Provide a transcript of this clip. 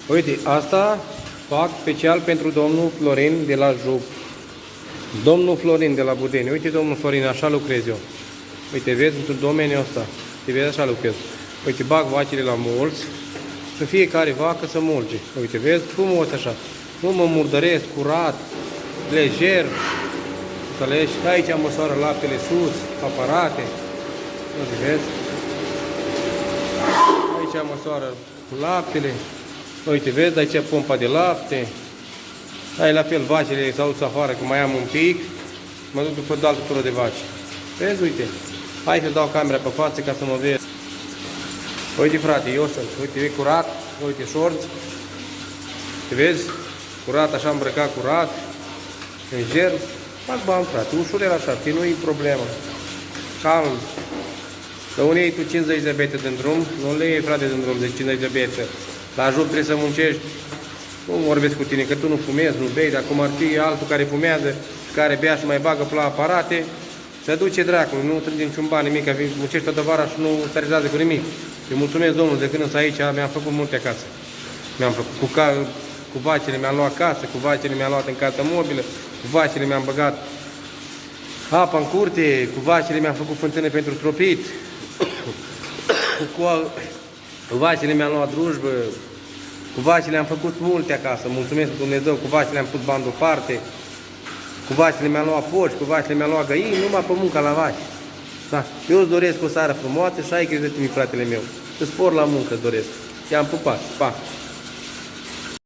Uite, asta fac special pentru domnul Florin de la Jup. Domnul Florin de la Budeni. Uite, domnul Florin, așa lucrez eu. Uite, vezi, într-un domeniul ăsta. Te vezi, așa lucrez. Uite, bag vacile la mulți. În fiecare vacă să mulge. Uite, vezi, frumos așa. Nu mă murdăresc, curat, lejer. Înțelegi? Aici măsoară laptele sus, aparate. Uite, vezi? Aici măsoară laptele. Uite, vezi, aici pompa de lapte. Ai la fel vacile s-au dus afară, că mai am un pic. Mă duc după altă tură de vaci. Vezi, uite. Hai să dau camera pe față ca să mă vezi. Uite, frate, eu sunt. Uite, e curat. Uite, șorți. Te vezi? Curat, așa îmbrăcat, curat. În ger. Fac bani, frate. Ușurel așa, că nu e problemă. Calm. Că unii iei tu 50 de bete din drum, nu le iei, frate, din drum de 50 de bete. La Jup trebuie să muncești. Nu vorbesc cu tine, că tu nu fumezi, nu bei, dar cum ar fi altul care fumează și care bea și mai bagă la aparate, se duce dracul, nu trage niciun bani, nimic, că muncești toată vara și nu se realizează cu nimic. Îi mulțumesc, Domnul, de când sunt aici, mi-am făcut multe acasă. Mi-am făcut cu vacile mi-am luat casă, cu vacile mi-am luat în casă mobilă, cu vacile mi-am băgat apa în curte, cu vacile mi-am făcut fântâne pentru tropit, cu vacile mi-am luat drujbă, cu vacile am făcut multe acasă, mulțumesc Dumnezeu, cu vacile am pus bani deoparte, cu vacile mi-am luat porci, cu vacile mi-am luat găini, numai pe munca la vaci. Da. Eu îți doresc o seară frumoasă și ai grijă de tine, fratele meu. Să spor la muncă îți doresc. Te-am pupat. Pa!